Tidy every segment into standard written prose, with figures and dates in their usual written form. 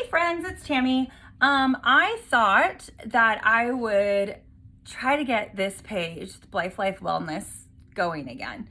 friends, it's Tammy. I thought that I would try to get this page, Life Wellness, going again.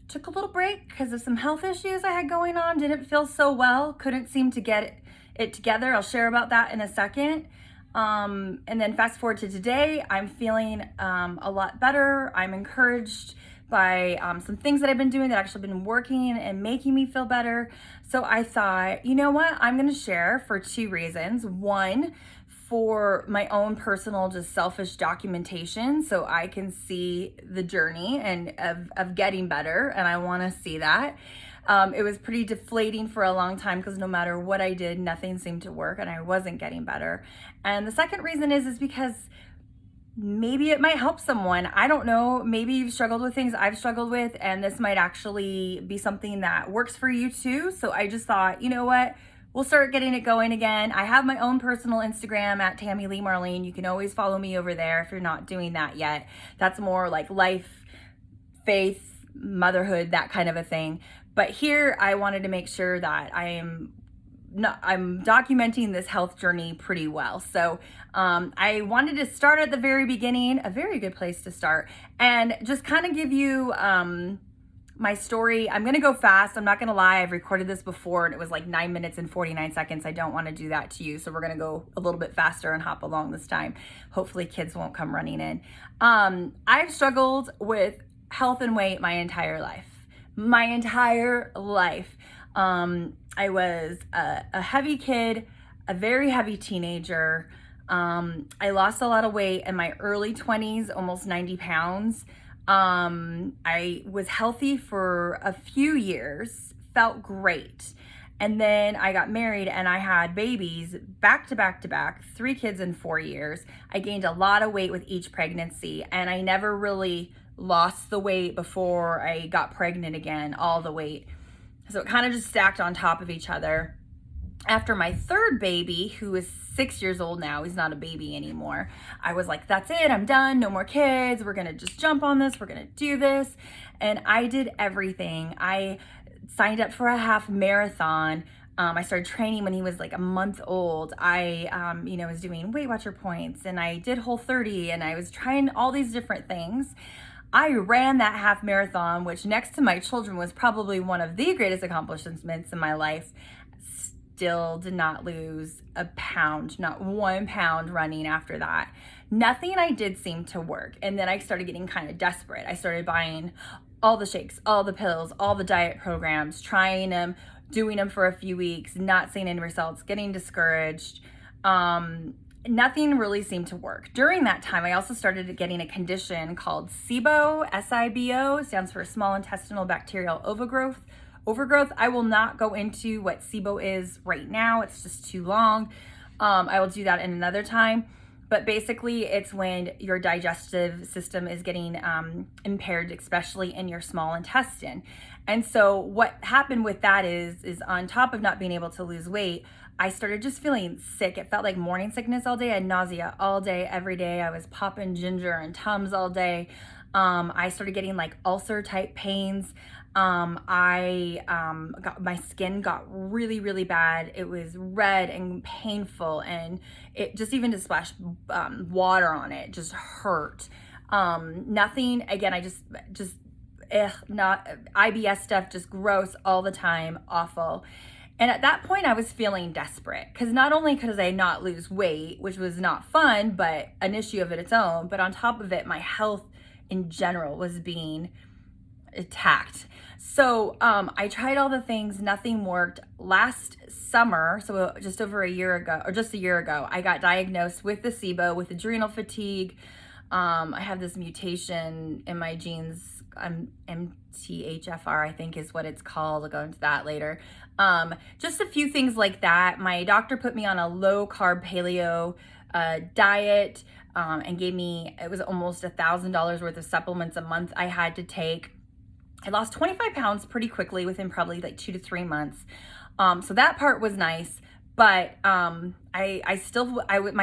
Took a little break because of some health issues I had going on. Didn't feel so well. Couldn't seem to get it together. I'll share about that in a second. And then fast forward to today, I'm feeling a lot better. I'm encouraged by some things that I've been doing that actually been working and making me feel better. So I thought, you know what, I'm gonna share for two reasons. One, for my own personal, just selfish documentation, so I can see the journey and of getting better, and I wanna see that. It was pretty deflating for a long time because no matter what I did, nothing seemed to work and I wasn't getting better. And the second reason is because maybe it might help someone. I don't know. Maybe you've struggled with things I've struggled with, and this might actually be something that works for you too. So I just thought, you know what? We'll start getting it going again. I have my own personal Instagram at Tammy Lee Marlene. You can always follow me over there if you're not doing that yet. That's more like life, faith, motherhood, that kind of a thing. But here I wanted to make sure that I'm documenting this health journey pretty well. So I wanted to start at the very beginning, a very good place to start, and just kind of give you my story. I'm gonna go fast. I'm not gonna lie. I've recorded this before and it was like 9 minutes and 49 seconds. I don't want to do that to you. So we're gonna go a little bit faster and hop along this time. Hopefully kids won't come running in. I've struggled with health and weight my entire life. I was a heavy kid, a very heavy teenager. I lost a lot of weight in my early 20s, almost 90 pounds. I was healthy for a few years, felt great. And then I got married and I had babies back to back to back, 3 kids in 4 years. I gained a lot of weight with each pregnancy, and I never really lost the weight before I got pregnant again, all the weight. So it kind of just stacked on top of each other. After my third baby, who is 6 years old now, he's not a baby anymore, I was like, that's it, I'm done, no more kids, we're gonna just jump on this, we're gonna do this. And I did everything. I signed up for a half marathon. I started training when he was like a month old. I was doing Weight Watcher points, and I did Whole30, and I was trying all these different things. I ran that half marathon, which next to my children was probably one of the greatest accomplishments in my life. Still did not lose a pound, not 1 pound running after that. Nothing I did seemed to work. And then I started getting kind of desperate. I started buying all the shakes, all the pills, all the diet programs, trying them, doing them for a few weeks, not seeing any results, getting discouraged. Nothing really seemed to work. During that time, I also started getting a condition called SIBO, S-I-B-O, stands for small intestinal bacterial overgrowth. I will not go into what SIBO is right now. It's just too long. I will do that in another time. But basically, it's when your digestive system is getting impaired, especially in your small intestine. And so what happened with that is on top of not being able to lose weight, I started just feeling sick. It felt like morning sickness all day. I had nausea all day, every day. I was popping ginger and Tums all day. I started getting like ulcer type pains. My skin got really, really bad. It was red and painful, and it just even to splash water on it just hurt. Nothing, again, I just not IBS stuff, just gross all the time, awful. And at that point, I was feeling desperate because not only could I not lose weight, which was not fun, but an issue of its own, but on top of it, my health in general was being attacked. So I tried all the things, nothing worked. Last summer, so just a year ago, I got diagnosed with the SIBO, with adrenal fatigue. I have this mutation in my genes, MTHFR, I think is what it's called. I'll go into that later. Just a few things like that. My doctor put me on a low carb paleo diet and gave me, it was almost $1,000 worth of supplements a month I had to take. I lost 25 pounds pretty quickly within probably like 2 to 3 months. So that part was nice, but my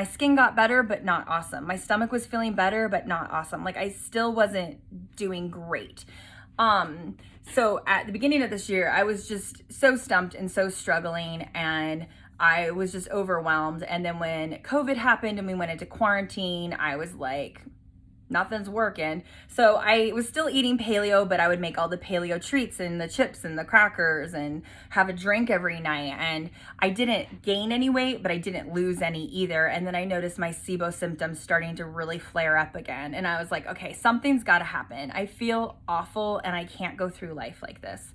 skin got better, but not awesome. My stomach was feeling better, but not awesome. Like I still wasn't doing great. So at the beginning of this year, I was just so stumped and so struggling, and I was just overwhelmed. And then when COVID happened and we went into quarantine, I was like, nothing's working. So I was still eating paleo, but I would make all the paleo treats and the chips and the crackers and have a drink every night. And I didn't gain any weight, but I didn't lose any either. And then I noticed my SIBO symptoms starting to really flare up again. And I was like, okay, something's got to happen. I feel awful and I can't go through life like this.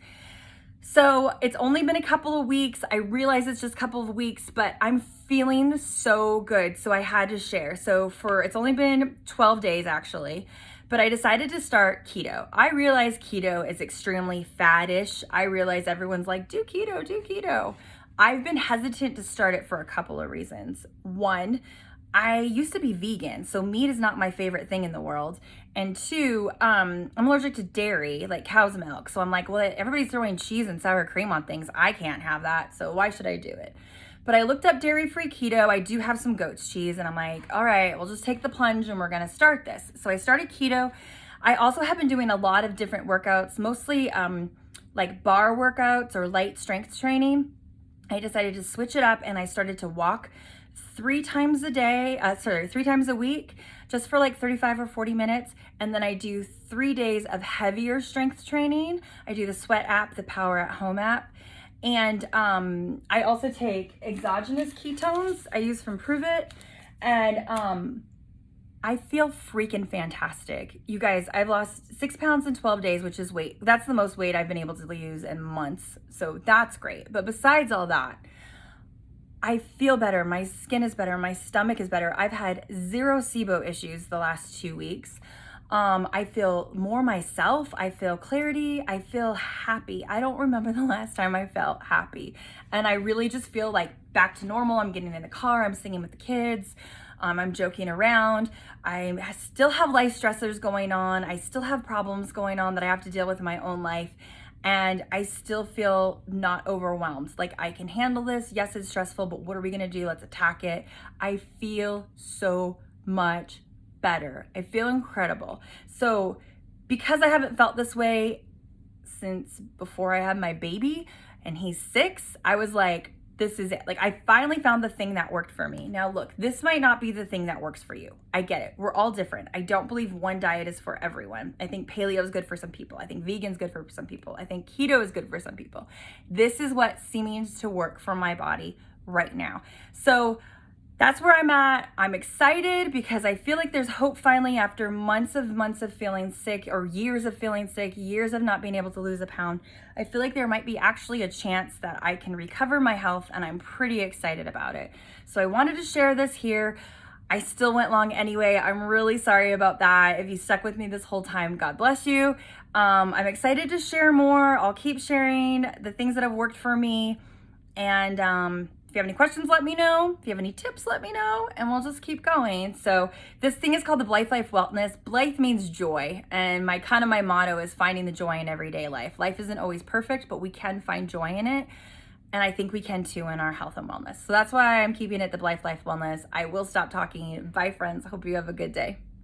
So it's only been a couple of weeks. I realize it's just a couple of weeks, but I'm feeling so good. So I had to share. So it's only been 12 days actually, but I decided to start keto. I realize keto is extremely faddish. I realize everyone's like, do keto, do keto. I've been hesitant to start it for a couple of reasons. One, I used to be vegan, so meat is not my favorite thing in the world. And two, I'm allergic to dairy, like cow's milk. So I'm like, well, everybody's throwing cheese and sour cream on things. I can't have that, so why should I do it? But I looked up dairy-free keto. I do have some goat's cheese, and I'm like, all right, we'll just take the plunge and we're gonna start this. So I started keto. I also have been doing a lot of different workouts, mostly like bar workouts or light strength training. I decided to switch it up and I started to walk 3 times a week, just for like 35 or 40 minutes. And then I do 3 days of heavier strength training. I do the Sweat app, the Power at Home app. And I also take exogenous ketones I use from Prove It. And I feel freaking fantastic. You guys, I've lost 6 pounds in 12 days, which is weight. That's the most weight I've been able to lose in months. So that's great. But besides all that, I feel better. My skin is better. My stomach is better. I've had 0 SIBO issues the last 2 weeks. I feel more myself. I feel clarity. I feel happy. I don't remember the last time I felt happy. And I really just feel like back to normal. I'm getting in the car. I'm singing with the kids. I'm joking around. I still have life stressors going on. I still have problems going on that I have to deal with in my own life. And I still feel not overwhelmed. Like, I can handle this. Yes, it's stressful, but what are we gonna do? Let's attack it. I feel so much better. I feel incredible. So because I haven't felt this way since before I had my baby and he's 6, I was like, this is it. Like, I finally found the thing that worked for me. Now look, this might not be the thing that works for you. I get it. We're all different. I don't believe one diet is for everyone. I think paleo is good for some people. I think vegan is good for some people. I think keto is good for some people. This is what seems to work for my body right now. So that's where I'm at. I'm excited because I feel like there's hope finally after months of feeling sick, or years of feeling sick, years of not being able to lose a pound. I feel like there might be actually a chance that I can recover my health, and I'm pretty excited about it. So I wanted to share this here. I still went long anyway. I'm really sorry about that. If you stuck with me this whole time, God bless you. I'm excited to share more. I'll keep sharing the things that have worked for me. And if you have any questions, let me know. If you have any tips, let me know, and we'll just keep going. So this thing is called the Blythe Life Wellness. Blythe means joy, and my motto is finding the joy in everyday life. Life isn't always perfect, but we can find joy in it, and I think we can too in our health and wellness. So that's why I'm keeping it the Blythe Life Wellness. I will stop talking. Bye, friends. Hope you have a good day.